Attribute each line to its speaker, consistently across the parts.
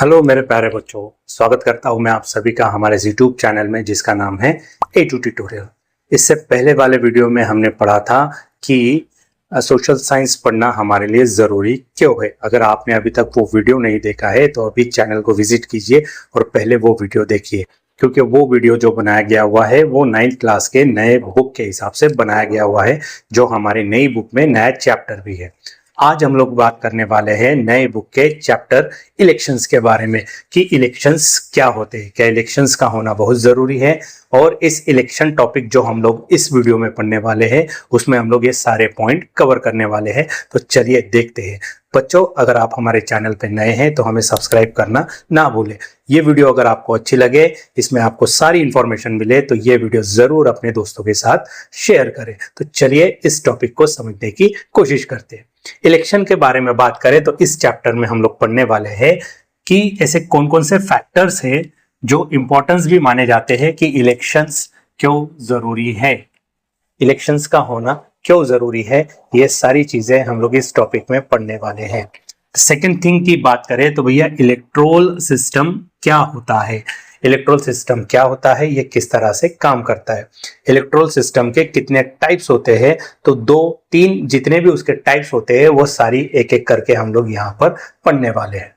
Speaker 1: Hello मेरे प्यारे बच्चों, स्वागत करता हूं मैं आप सभी का हमारे YouTube चैनल में जिसका नाम है A2 ट्यूटोरियल। इससे पहले वाले वीडियो में हमने पढ़ा था कि सोशल साइंस पढ़ना हमारे लिए ज़रूरी क्यों है। अगर आपने अभी तक वो वीडियो नहीं देखा है तो अभी चैनल को विजिट कीजिए और पहले वो वीडियो देखिए, क्योंकि वो वीडियो जो बनाया गया हुआ है वो 9th क्लास के नए बुक के हिसाब से बनाया गया हुआ है, जो हमारी नई बुक में नया चैप्टर भी है। आज हम लोग बात करने वाले हैं नए बुक के चैप्टर इलेक्शंस के बारे में कि इलेक्शंस क्या होते हैं, क्या इलेक्शंस का होना बहुत ज़रूरी है। और इस इलेक्शन टॉपिक जो हम लोग इस वीडियो में पढ़ने वाले हैं उसमें हम लोग ये सारे पॉइंट कवर करने वाले हैं। तो चलिए देखते हैं। बच्चों, अगर आप हमारे चैनल पे नए हैं तो हमें सब्सक्राइब करना ना भूलें। ये वीडियो अगर आपको अच्छी लगे, इसमें आपको सारी इंफॉर्मेशन मिले, तो ये वीडियो ज़रूर अपने दोस्तों के साथ शेयर करें। तो चलिए इस टॉपिक को समझने की कोशिश करते हैं। इलेक्शन के बारे में बात करें तो इस चैप्टर में हम लोग पढ़ने वाले हैं कि ऐसे कौन कौन से फैक्टर्स हैं जो इंपॉर्टेंस भी माने जाते हैं कि इलेक्शंस क्यों जरूरी है, इलेक्शंस का होना क्यों जरूरी है। ये सारी चीजें हम लोग इस टॉपिक में पढ़ने वाले हैं। सेकंड थिंग की बात करें तो भैया इलेक्ट्रोल सिस्टम क्या होता है, इलेक्ट्रोल सिस्टम क्या होता है, ये किस तरह से काम करता है, इलेक्ट्रोल सिस्टम के कितने टाइप्स होते हैं। तो 2-3 जितने भी उसके टाइप्स होते हैं वो सारी एक एक करके हम लोग यहाँ पर पढ़ने वाले हैं।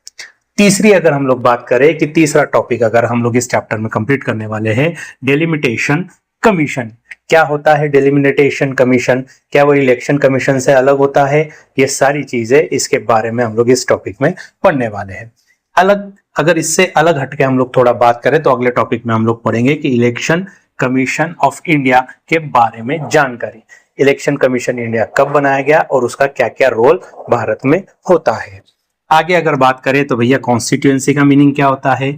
Speaker 1: तीसरी अगर हम लोग बात करें कि तीसरा टॉपिक अगर हम लोग इस चैप्टर में कंप्लीट करने वाले हैं, डेलिमिटेशन कमीशन क्या होता है। डेलिमिटेशन कमीशन क्या वो इलेक्शन कमीशन से अलग होता है, ये सारी चीजें इसके बारे में हम लोग इस टॉपिक में पढ़ने वाले हैं। अलग अगर इससे अलग हटके हम लोग थोड़ा बात करें तो अगले टॉपिक में हम लोग पढ़ेंगे कि इलेक्शन कमीशन ऑफ इंडिया के बारे में जानकारी। इलेक्शन कमीशन इंडिया कब बनाया गया और उसका क्या क्या रोल भारत में होता है। आगे अगर बात करें तो भैया कॉन्स्टिट्यूएंसी का मीनिंग क्या होता है,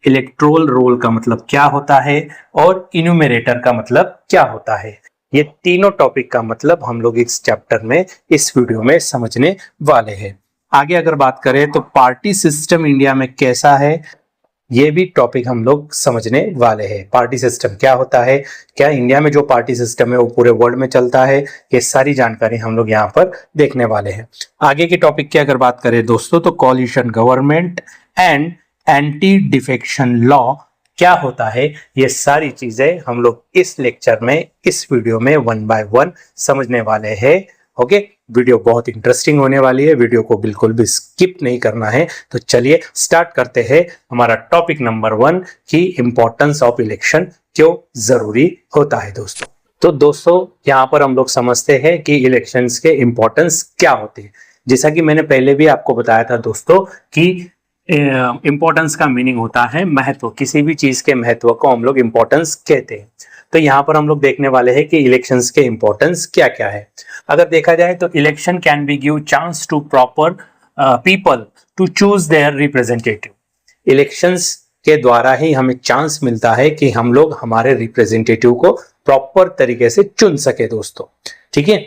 Speaker 1: इलेक्ट्रोल रोल का मतलब क्या होता है और इन्यूमरेटर का मतलब क्या होता है। ये तीनों टॉपिक का मतलब हम लोग इस चैप्टर में इस वीडियो में समझने वाले हैं। आगे अगर बात करें तो पार्टी सिस्टम इंडिया में कैसा है, ये भी टॉपिक हम लोग समझने वाले हैं। पार्टी सिस्टम क्या होता है, क्या इंडिया में जो पार्टी सिस्टम है वो पूरे वर्ल्ड में चलता है, ये सारी जानकारी हम लोग यहाँ पर देखने वाले हैं। आगे के टॉपिक की अगर बात करें दोस्तों तो coalition government and anti defection law क्या होता है, ये सारी चीजें हम लोग इस लेक्चर में इस वीडियो में 1 बाय 1 समझने वाले हैं। ओके, वीडियो बहुत इंटरेस्टिंग होने वाली है, वीडियो को बिल्कुल भी स्किप नहीं करना है। तो चलिए स्टार्ट करते हैं हमारा टॉपिक नंबर 1 की इंपॉर्टेंस ऑफ इलेक्शन क्यों जरूरी होता है दोस्तों। तो दोस्तों यहाँ पर हम लोग समझते हैं कि इलेक्शंस के इंपॉर्टेंस क्या होते हैं। जैसा कि मैंने पहले भी आपको बताया था दोस्तों कि इंपॉर्टेंस का मीनिंग होता है महत्व, किसी भी चीज के महत्व को हम लोग इंपॉर्टेंस कहते हैं। तो यहाँ पर हम लोग देखने वाले हैं कि इलेक्शंस के इंपॉर्टेंस क्या क्या है। अगर देखा जाए तो election can be give chance to proper people to choose their representative. Elections के द्वारा ही हमें चांस मिलता है कि हम लोग हमारे रिप्रेजेंटेटिव को प्रॉपर तरीके से चुन सके दोस्तों। ठीक है,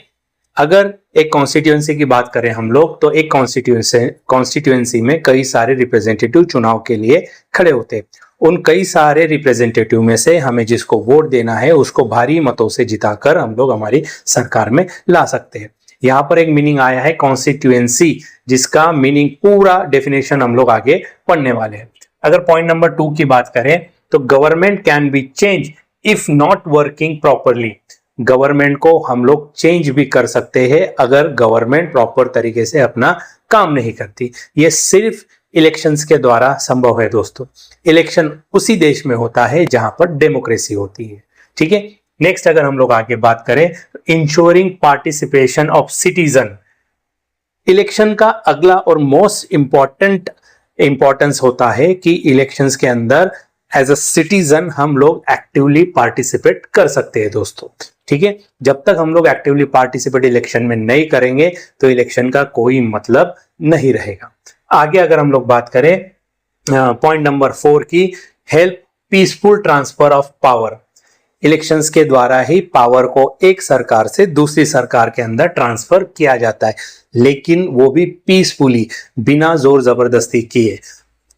Speaker 1: अगर एक कॉन्स्टिट्यूएंसी की बात करें हम लोग तो एक कॉन्स्टिट्यूएंसी में कई सारे रिप्रेजेंटेटिव चुनाव के लिए खड़े होते हैं। उन कई सारे रिप्रेजेंटेटिव में से हमें जिसको वोट देना है उसको भारी मतों से जिताकर हम लोग हमारी सरकार में ला सकते हैं। यहाँ पर एक मीनिंग आया है कॉन्स्टिट्यूएंसी, जिसका मीनिंग पूरा डेफिनेशन हम लोग आगे पढ़ने वाले हैं। अगर पॉइंट नंबर 2 की बात करें तो government can be change if not working properly. Government को हम लोग चेंज भी कर सकते हैं अगर गवर्नमेंट प्रॉपर तरीके से अपना काम नहीं करती। ये सिर्फ इलेक्शंस के द्वारा संभव है दोस्तों। इलेक्शन उसी देश में होता है जहां पर डेमोक्रेसी होती है। ठीक है, नेक्स्ट अगर हम लोग आगे बात करें ensuring participation of citizen. Election का अगला और मोस्ट इंपॉर्टेंस होता है कि इलेक्शंस के अंदर एज अ सिटीजन हम लोग एक्टिवली पार्टिसिपेट कर सकते हैं दोस्तों। ठीक है, जब तक हम लोग एक्टिवली पार्टिसिपेट इलेक्शन में नहीं करेंगे तो इलेक्शन का कोई मतलब नहीं रहेगा। आगे अगर हम लोग बात करें पॉइंट नंबर 4 की, help peaceful transfer of power. Elections के द्वारा ही पावर को एक सरकार से दूसरी सरकार के अंदर ट्रांसफर किया जाता है, लेकिन वो भी पीसफुली, बिना जोर जबरदस्ती किए।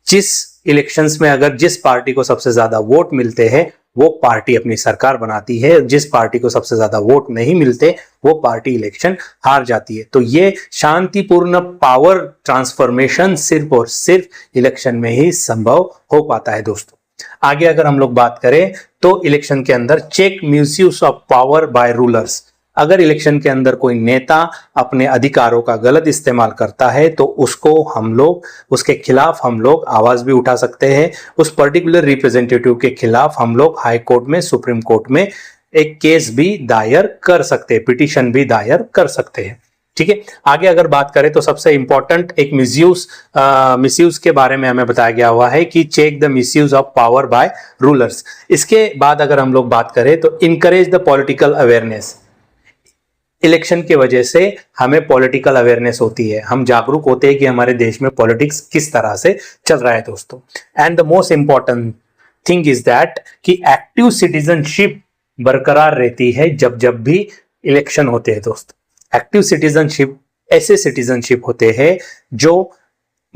Speaker 1: जिस इलेक्शंस में अगर जिस पार्टी को सबसे ज्यादा वोट मिलते हैं वो पार्टी अपनी सरकार बनाती है। जिस पार्टी को सबसे ज्यादा वोट नहीं मिलते वो पार्टी इलेक्शन हार जाती है। तो ये शांतिपूर्ण पावर ट्रांसफॉर्मेशन सिर्फ और सिर्फ इलेक्शन में ही संभव हो पाता है दोस्तों। आगे अगर हम लोग बात करें तो इलेक्शन के अंदर check misuse of power by rulers. अगर इलेक्शन के अंदर कोई नेता अपने अधिकारों का गलत इस्तेमाल करता है तो उसके खिलाफ हम लोग आवाज भी उठा सकते हैं। उस पर्टिकुलर रिप्रेजेंटेटिव के खिलाफ हम लोग हाई कोर्ट में, सुप्रीम कोर्ट में एक केस भी दायर कर सकते हैं, पिटीशन भी दायर कर सकते हैं। ठीक है, आगे अगर बात करें तो सबसे इंपॉर्टेंट एक मिसयूज के बारे में हमें बताया गया हुआ है कि check the misuse of power by rulers. इसके बाद अगर हम लोग बात करें तो encourage the political awareness. Election की वजह से हमें पॉलिटिकल अवेयरनेस होती है, हम जागरूक होते हैं कि हमारे देश में पॉलिटिक्स किस तरह से चल रहा है दोस्तों। And the most important thing is that कि एक्टिव सिटीजनशिप बरकरार रहती है जब जब भी इलेक्शन होते हैं दोस्तों। एक्टिव सिटीजनशिप ऐसे सिटीजनशिप होते हैं जो,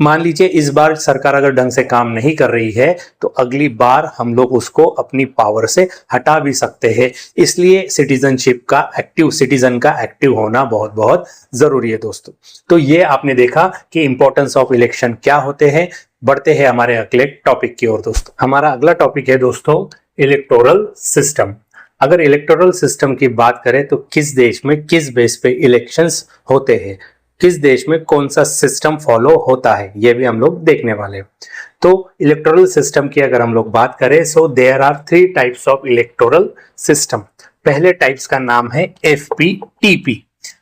Speaker 1: मान लीजिए इस बार सरकार अगर ढंग से काम नहीं कर रही है तो अगली बार हम लोग उसको अपनी पावर से हटा भी सकते हैं। इसलिए सिटीजन का एक्टिव होना बहुत बहुत जरूरी है दोस्तों। तो ये आपने देखा कि इंपॉर्टेंस ऑफ इलेक्शन क्या होते हैं। बढ़ते हैं हमारे अगले टॉपिक की ओर दोस्तों। हमारा अगला टॉपिक है दोस्तों इलेक्टोरल सिस्टम। अगर इलेक्टोरल सिस्टम की बात करें तो किस देश में किस बेस पे इलेक्शंस होते हैं, किस देश में कौन सा सिस्टम फॉलो होता है, ये भी हम लोग देखने वाले हैं। तो इलेक्टोरल सिस्टम की अगर हम लोग बात करें so there are 3 types of electoral system. पहले टाइप्स का नाम है FPTP,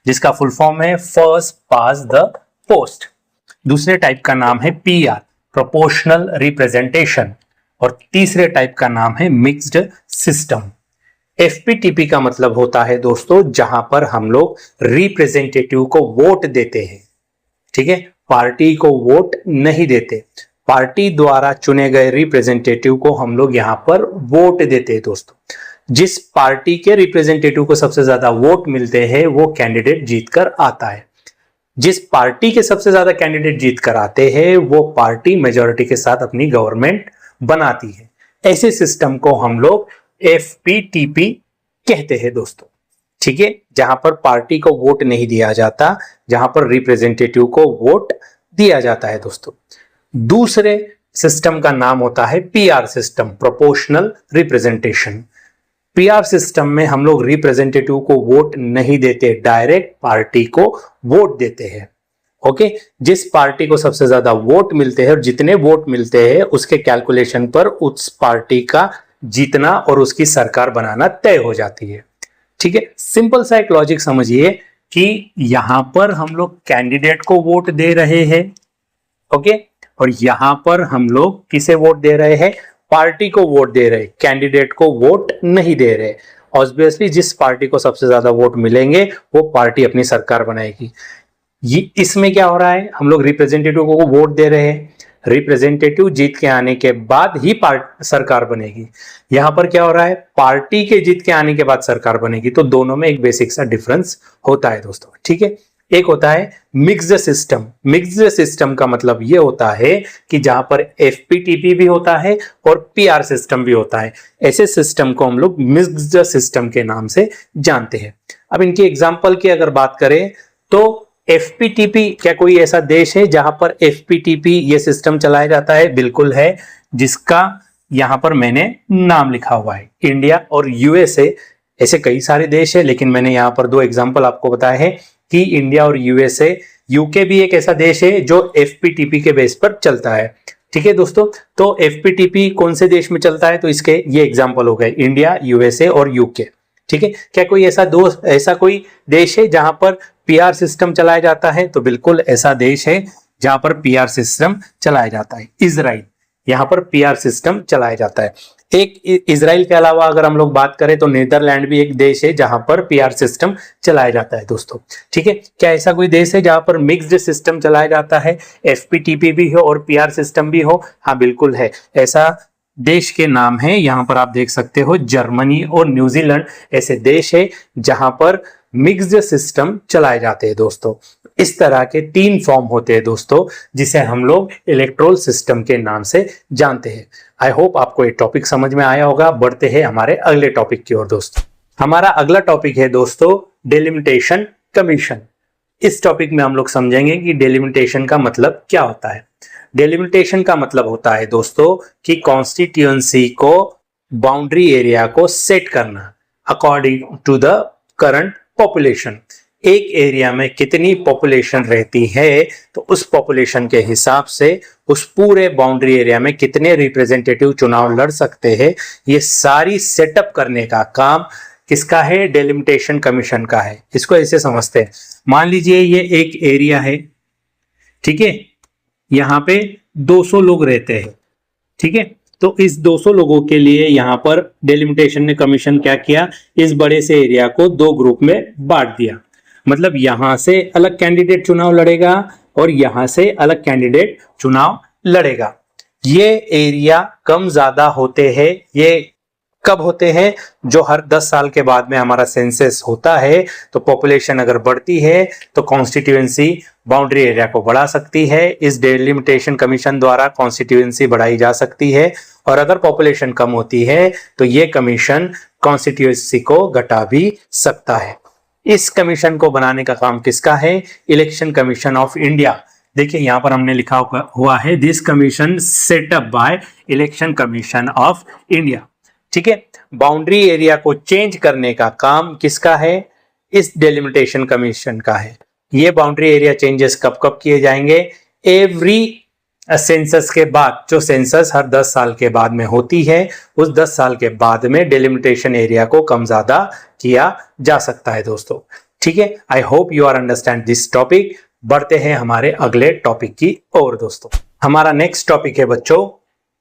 Speaker 1: जिसका फुल फॉर्म है फर्स्ट पास द पोस्ट। दूसरे टाइप का नाम है PR, प्रोपोर्शनल रिप्रेजेंटेशन। और तीसरे टाइप का नाम है मिक्स्ड सिस्टम। FPTP का मतलब होता है दोस्तों जहां पर हम लोग रिप्रेजेंटेटिव को वोट देते हैं। ठीक है, पार्टी को वोट नहीं देते, पार्टी द्वारा चुने गए रिप्रेजेंटेटिव को हम लोग यहां पर वोट देते हैं दोस्तों। जिस पार्टी के रिप्रेजेंटेटिव को सबसे ज्यादा वोट मिलते हैं वो कैंडिडेट जीतकर आता है। जिस पार्टी के सबसे ज्यादा कैंडिडेट जीतकर आते हैं वो पार्टी मेजॉरिटी के साथ अपनी गवर्नमेंट बनाती है। ऐसे सिस्टम को हम लोग FPTP कहते हैं दोस्तों। ठीक है, जहां पर पार्टी को वोट नहीं दिया जाता, जहां पर रिप्रेजेंटेटिव को वोट दिया जाता है दोस्तों। दूसरे सिस्टम का नाम होता है PR system, proportional representation. PR system में हम लोग रिप्रेजेंटेटिव को वोट नहीं देते, डायरेक्ट पार्टी को वोट देते हैं। ओके, जिस पार्टी को सबसे ज्यादा वोट मिलते हैं और जितने वोट मिलते हैं उसके कैलकुलेशन पर उस पार्टी का जीतना और उसकी सरकार बनाना तय हो जाती है। ठीक है, सिंपल सा एक लॉजिक समझिए कि यहां पर हम लोग कैंडिडेट को वोट दे रहे हैं, ओके, और यहां पर हम लोग किसे वोट दे रहे हैं, पार्टी को वोट दे रहे, कैंडिडेट को वोट नहीं दे रहे। ऑब्वियसली जिस पार्टी को सबसे ज्यादा वोट मिलेंगे वो पार्टी अपनी सरकार बनाएगी। ये इसमें क्या हो रहा है, हम लोग रिप्रेजेंटेटिव को वोट दे रहे हैं, रिप्रेजेंटेटिव जीत के आने के बाद ही सरकार बनेगी। यहां पर क्या हो रहा है, पार्टी के जीत के आने के बाद सरकार बनेगी। तो दोनों में एक बेसिक सा डिफरेंस होता है दोस्तों। ठीक है, एक होता है मिक्स्ड सिस्टम। मिक्स्ड सिस्टम का मतलब ये होता है कि जहां पर FPTP भी होता है और PR सिस्टम भी होता है। ऐसे सिस्टम को हम लोग मिक्स्ड सिस्टम के नाम से जानते हैं। अब इनकी एग्जांपल की अगर बात करें तो FPTP, क्या कोई ऐसा देश है जहां पर FPTP ये सिस्टम चलाया जाता है? बिल्कुल है, जिसका यहां पर मैंने नाम लिखा हुआ है, इंडिया और USA। ऐसे कई सारे देश है लेकिन मैंने यहां पर 2 एग्जांपल आपको बताए हैं कि इंडिया और USA। UK भी एक ऐसा देश है जो FPTP के बेस पर चलता है। ठीक है दोस्तों, तो FPTP कौन से देश में चलता है, तो इसके ये एग्जांपल हो गए, इंडिया, USA और UK। ठीक है, क्या कोई ऐसा कोई देश है जहां पर PR सिस्टम चलाया जाता है? तो बिल्कुल ऐसा देश है जहां पर PR सिस्टम चलाया जाता है, इजराइल। यहां पर PR सिस्टम चलाया जाता है। एक इजराइल के अलावा अगर हम लोग बात करें तो नीदरलैंड भी एक देश है जहां पर PR सिस्टम चलाया जाता है दोस्तों। ठीक है, क्या ऐसा कोई देश है जहां पर मिक्स्ड सिस्टम चलाया जाता है, FPTP भी हो और PR सिस्टम भी हो? हाँ बिल्कुल है, ऐसा देश के नाम है, यहां पर आप देख सकते हो, जर्मनी और न्यूजीलैंड ऐसे देश है जहां पर मिक्स्ड सिस्टम चलाए जाते हैं दोस्तों। इस तरह के 3 फॉर्म होते हैं दोस्तों, जिसे हम लोग इलेक्टोरल सिस्टम के नाम से जानते हैं। आई होप आपको ये टॉपिक समझ में आया होगा। बढ़ते हैं हमारे अगले टॉपिक की ओर दोस्तों। हमारा अगला टॉपिक है दोस्तों डेलिमिटेशन कमीशन। इस टॉपिक में हम लोग समझेंगे कि डेलिमिटेशन का मतलब क्या होता है। डेलिमिटेशन का मतलब होता है दोस्तों कि कॉन्स्टिट्यूएंसी को बाउंड्री एरिया को सेट करना according to the current population. एक एरिया में कितनी पॉपुलेशन रहती है तो उस पॉपुलेशन के हिसाब से उस पूरे बाउंड्री एरिया में कितने रिप्रेजेंटेटिव चुनाव लड़ सकते हैं, ये सारी सेटअप करने का काम किसका है? डेलिमिटेशन कमीशन का है। इसको ऐसे समझते हैं, मान लीजिए ये एक एरिया है, ठीक है, यहाँ पे 200 लोग रहते हैं, ठीक है। तो इस 200 लोगों के लिए यहाँ पर डेलिमिटेशन ने कमीशन क्या किया, इस बड़े से एरिया को 2 ग्रुप में बांट दिया। मतलब यहां से अलग कैंडिडेट चुनाव लड़ेगा और यहां से अलग कैंडिडेट चुनाव लड़ेगा। ये एरिया कम ज्यादा होते हैं, ये कब होते हैं? जो हर 10 साल के बाद में हमारा सेंसस होता है, तो पॉपुलेशन अगर बढ़ती है तो कॉन्स्टिट्यूएंसी बाउंड्री एरिया को बढ़ा सकती है। इस डेलिमिटेशन कमीशन द्वारा कॉन्स्टिट्यूएंसी बढ़ाई जा सकती है, और अगर पॉपुलेशन कम होती है तो ये कमीशन कॉन्स्टिट्यूएंसी को घटा भी सकता है। इस कमीशन को बनाने का काम किसका है? Election commission of India. देखिए यहां पर हमने लिखा हुआ है this commission setup by election commission of India, ठीक है। बाउंड्री एरिया को चेंज करने का काम किसका है? इस डेलिमिटेशन कमीशन का है। ये बाउंड्री एरिया चेंजेस कब कब किए जाएंगे? एवरी सेंसस के बाद, जो सेंसस हर 10 साल के बाद में होती है, उस 10 साल के बाद में डेलिमिटेशन एरिया को कम ज्यादा किया जा सकता है दोस्तों, ठीक है। I hope you are understand this topic. बढ़ते हैं हमारे अगले टॉपिक की ओर दोस्तों। हमारा नेक्स्ट टॉपिक है बच्चों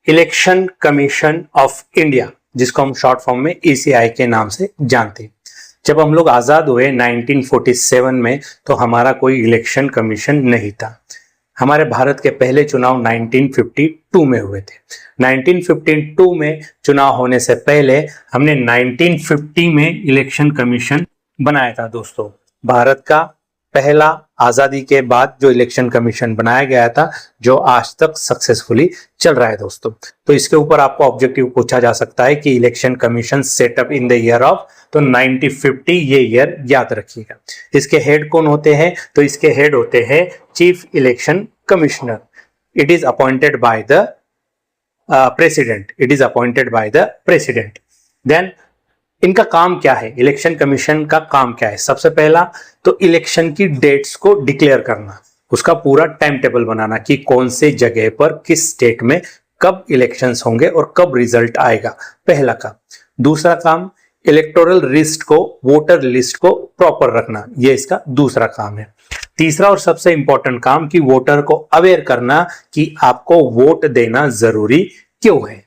Speaker 1: इलेक्शन कमीशन ऑफ इंडिया, जिसको हम शॉर्ट फॉर्म में ECI के नाम से जानते हैं। जब हम लोग आजाद हुए 1947 में, तो हमारा कोई इलेक्शन कमीशन नहीं था। हमारे भारत के पहले चुनाव 1952 में हुए थे। 1952 में चुनाव होने से पहले हमने 1950 में इलेक्शन कमीशन बनाया था दोस्तों। भारत का पहला आजादी के बाद जो इलेक्शन कमीशन बनाया गया था, जो आज तक सक्सेसफुली चल रहा है दोस्तों। तो इसके ऊपर आपको ऑब्जेक्टिव पूछा जा सकता है कि election commission setup in the year of, तो 1950 ये ईयर याद रखिएगा। इसके हेड कौन होते हैं? तो इसके हेड होते हैं chief election commissioner. It is appointed by the president. It is appointed by the president. Then इनका काम क्या है? इलेक्शन कमीशन का काम क्या है? सबसे पहला तो इलेक्शन की डेट्स को डिक्लेयर करना, उसका पूरा टाइम टेबल बनाना कि कौन से जगह पर किस स्टेट में कब इलेक्शंस होंगे और कब रिजल्ट आएगा, पहला काम। दूसरा काम इलेक्टोरल लिस्ट को, वोटर लिस्ट को प्रॉपर रखना, ये इसका दूसरा काम है। तीसरा और सबसे इंपॉर्टेंट काम कि वोटर को अवेयर करना कि आपको वोट देना जरूरी क्यों है,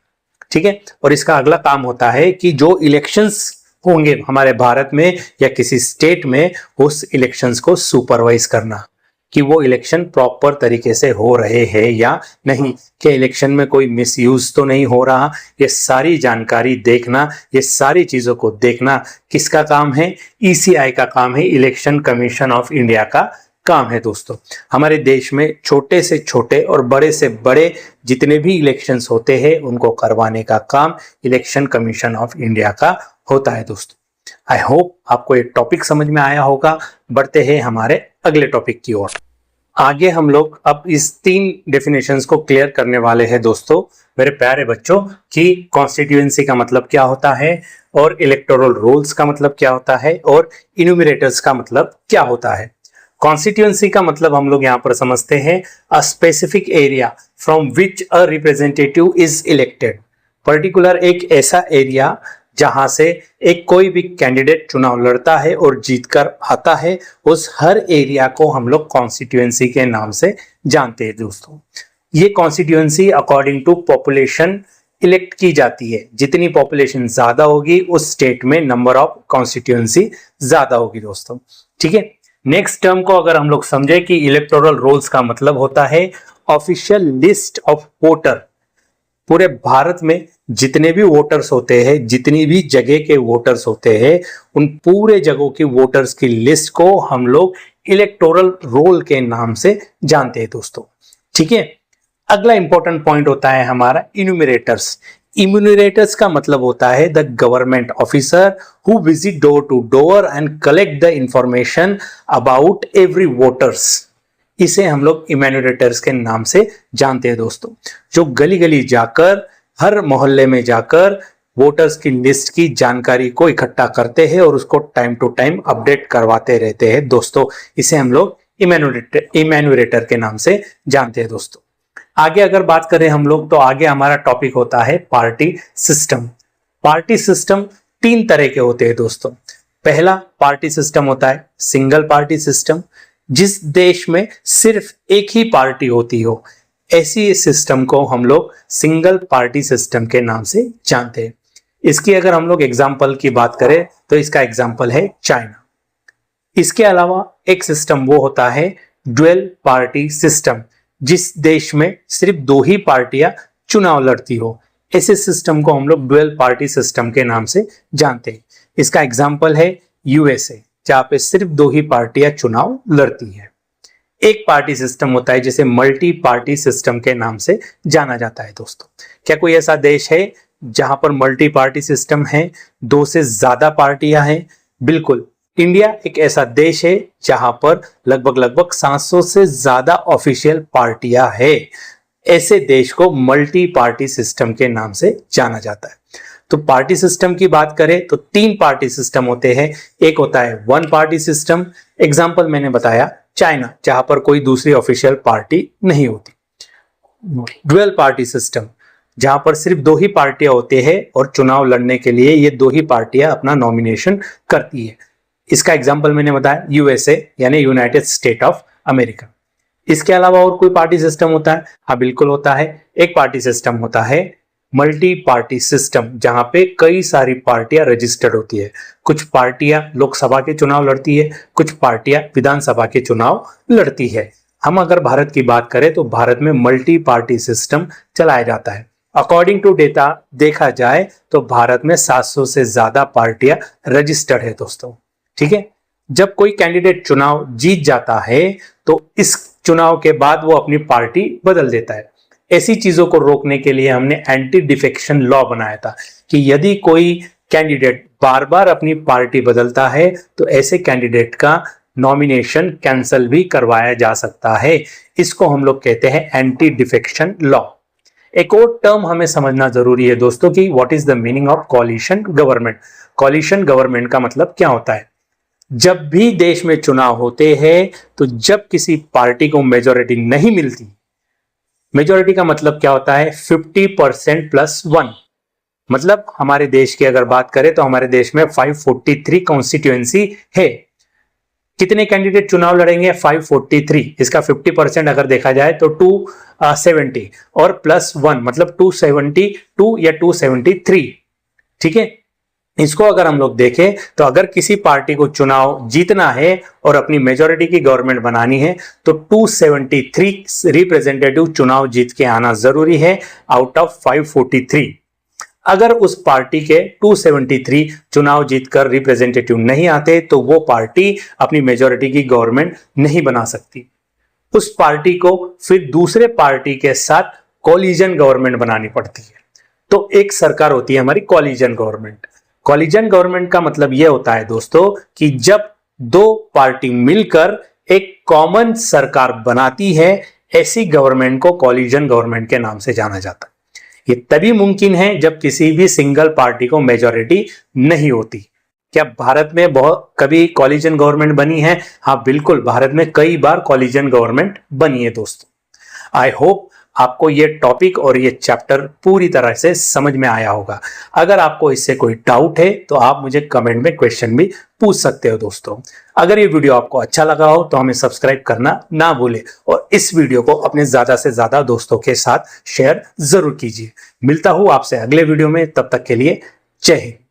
Speaker 1: ठीक है। और इसका अगला काम होता है कि जो इलेक्शंस होंगे हमारे भारत में या किसी स्टेट में, उस इलेक्शंस को सुपरवाइज करना कि वो इलेक्शन प्रॉपर तरीके से हो रहे हैं या नहीं, कि इलेक्शन में कोई मिसयूज तो नहीं हो रहा। ये सारी जानकारी देखना, ये सारी चीजों को देखना किसका काम है? ECI का काम है, इलेक्शन कमीशन ऑफ इंडिया का काम है दोस्तों। हमारे देश में छोटे से छोटे और बड़े से बड़े जितने भी इलेक्शंस होते हैं, उनको करवाने का काम इलेक्शन कमीशन ऑफ इंडिया का होता है दोस्तों। आई होप आपको ये टॉपिक समझ में आया होगा। बढ़ते हैं हमारे अगले टॉपिक की ओर। आगे हम लोग अब इस 3 डेफिनेशंस को क्लियर करने वाले हैं दोस्तों, मेरे प्यारे बच्चों, कि कॉन्स्टिट्यूएंसी का मतलब क्या होता है, और इलेक्टोरल रोल्स का मतलब क्या होता है, और इन्यूमरेटर्स का मतलब क्या होता है। कॉन्स्टिट्यूएंसी का मतलब हम लोग यहाँ पर समझते हैं a specific area from which a representative is elected. Particular एक ऐसा एरिया जहां से एक कोई भी कैंडिडेट चुनाव लड़ता है और जीतकर आता है, उस हर एरिया को हम लोग कॉन्स्टिट्यूएंसी के नाम से जानते हैं दोस्तों। ये constituency according to population elect की जाती है। जितनी पॉपुलेशन ज्यादा होगी उस स्टेट में नंबर ऑफ कॉन्स्टिट्यूएंसी ज्यादा होगी दोस्तों, ठीक है। नेक्स्ट टर्म को अगर हम लोग समझे कि इलेक्टोरल रोल्स का मतलब होता है ऑफिशियल लिस्ट ऑफ वोटर। पूरे भारत में जितने भी वोटर्स होते हैं, जितनी भी जगह के वोटर्स होते हैं, उन पूरे जगहों की वोटर्स की लिस्ट को हम लोग इलेक्टोरल रोल के नाम से जानते हैं दोस्तों। ठीक है, अगला इंपॉर्टेंट पॉइंट होता है हमारा इन्यूमरेटर्स। इन्यूमरेटर्स का मतलब होता है the government officer who visit door to door and collect the information about every voters. इसे हम लोग इन्यूमरेटर्स के नाम से जानते हैं दोस्तों, जो गली गली जाकर, हर मोहल्ले में जाकर वोटर्स की लिस्ट की जानकारी को इकट्ठा करते हैं और उसको टाइम टू टाइम अपडेट करवाते रहते हैं दोस्तों। इसे हम लोग इन्यूमरेटर के नाम से जानते हैं दोस्तों। आगे अगर बात करें हम लोग, तो आगे हमारा टॉपिक होता है पार्टी सिस्टम। पार्टी सिस्टम 3 तरह के होते हैं दोस्तों। पहला पार्टी सिस्टम होता है सिंगल पार्टी सिस्टम, जिस देश में सिर्फ एक ही पार्टी होती हो, ऐसी सिस्टम को हम लोग सिंगल पार्टी सिस्टम के नाम से जानते हैं। इसकी अगर हम लोग एग्जाम्पल की बात करें तो इसका एग्जाम्पल है चाइना। इसके अलावा एक सिस्टम वो होता है ड्यूअल पार्टी सिस्टम, जिस देश में सिर्फ 2 ही पार्टियां चुनाव लड़ती हो, ऐसे सिस्टम को हम लोग ड्यूअल पार्टी सिस्टम के नाम से जानते हैं। इसका एग्जाम्पल है यूएसए, जहां पे सिर्फ 2 ही पार्टियां चुनाव लड़ती है। एक पार्टी सिस्टम होता है जिसे मल्टी पार्टी सिस्टम के नाम से जाना जाता है दोस्तों। क्या कोई ऐसा देश है जहां पर मल्टी पार्टी सिस्टम है, 2 से ज्यादा पार्टियां हैं? बिल्कुल, इंडिया एक ऐसा देश है जहां पर लगभग 700 से ज्यादा ऑफिशियल पार्टियां है। ऐसे देश को मल्टी पार्टी सिस्टम के नाम से जाना जाता है। तो पार्टी सिस्टम की बात करें तो 3 पार्टी सिस्टम होते हैं। एक होता है 1 पार्टी सिस्टम, एग्जाम्पल मैंने बताया चाइना, जहां पर कोई दूसरी ऑफिशियल पार्टी नहीं होती। ड्यूअल पार्टी सिस्टम, जहां पर सिर्फ 2 ही पार्टियां होते हैं और चुनाव लड़ने के लिए ये 2 ही पार्टियां अपना नॉमिनेशन करती है। इसका एग्जाम्पल मैंने बताया यूएसए यानी यूनाइटेड स्टेट ऑफ अमेरिका। इसके अलावा और कोई पार्टी सिस्टम होता है? हाँ बिल्कुल होता है। एक पार्टी सिस्टम होता है मल्टी पार्टी सिस्टम, जहां पे कई सारी पार्टियां रजिस्टर्ड होती है। कुछ पार्टियां लोकसभा के चुनाव लड़ती है, कुछ पार्टियां विधानसभा के चुनाव लड़ती है। हम अगर भारत की बात करें तो भारत में मल्टी पार्टी सिस्टम चलाया जाता है। अकॉर्डिंग टू डेटा देखा जाए तो भारत में 700 से ज्यादा पार्टियां रजिस्टर्ड है दोस्तों। ठीक है, जब कोई कैंडिडेट चुनाव जीत जाता है तो इस चुनाव के बाद वो अपनी पार्टी बदल देता है। ऐसी चीजों को रोकने के लिए हमने एंटी डिफेक्शन लॉ बनाया था कि यदि कोई कैंडिडेट बार बार अपनी पार्टी बदलता है तो ऐसे कैंडिडेट का नॉमिनेशन कैंसिल भी करवाया जा सकता है। इसको हम लोग कहते हैं एंटी डिफेक्शन लॉ। एक और टर्म हमें समझना जरूरी है दोस्तों कि what is the meaning of coalition government. Coalition government का मतलब क्या होता है? जब भी देश में चुनाव होते हैं तो जब किसी पार्टी को मेजॉरिटी नहीं मिलती, मेजॉरिटी का मतलब क्या होता है? 50% प्लस 1। मतलब हमारे देश की अगर बात करें तो हमारे देश में 543 कॉन्स्टिट्यूएंसी है। कितने कैंडिडेट चुनाव लड़ेंगे? 543। इसका 50% अगर देखा जाए तो 270 और प्लस 1 मतलब 272 या 273। ठीक है, इसको अगर हम लोग देखें तो अगर किसी पार्टी को चुनाव जीतना है और अपनी मेजॉरिटी की गवर्नमेंट बनानी है तो 273 रिप्रेजेंटेटिव चुनाव जीत के आना जरूरी है आउट ऑफ 543। अगर उस पार्टी के 273 चुनाव जीतकर रिप्रेजेंटेटिव नहीं आते तो वो पार्टी अपनी मेजॉरिटी की गवर्नमेंट नहीं बना सकती। उस पार्टी को फिर दूसरे पार्टी के साथ कोलिजन गवर्नमेंट बनानी पड़ती है। तो एक सरकार होती है हमारी कोलिजन गवर्नमेंट। कोलिजन गवर्नमेंट का मतलब यह होता है दोस्तों कि जब 2 पार्टी मिलकर एक कॉमन सरकार बनाती है, ऐसी गवर्नमेंट को कोलिजन गवर्नमेंट के नाम से जाना जाता है। ये तभी मुमकिन है जब किसी भी सिंगल पार्टी को मेजॉरिटी नहीं होती। क्या भारत में बहुत कभी कोलिजन गवर्नमेंट बनी है? हाँ बिल्कुल, भारत में कई बार कोलिजन गवर्नमेंट बनी है दोस्तों। आई होप आपको ये टॉपिक और ये चैप्टर पूरी तरह से समझ में आया होगा। अगर आपको इससे कोई डाउट है तो आप मुझे कमेंट में क्वेश्चन भी पूछ सकते हो दोस्तों। अगर ये वीडियो आपको अच्छा लगा हो तो हमें सब्सक्राइब करना ना भूलें और इस वीडियो को अपने ज्यादा से ज्यादा दोस्तों के साथ शेयर जरूर कीजिए। मिलता हूं आपसे अगले वीडियो में, तब तक के लिए जय हिंद।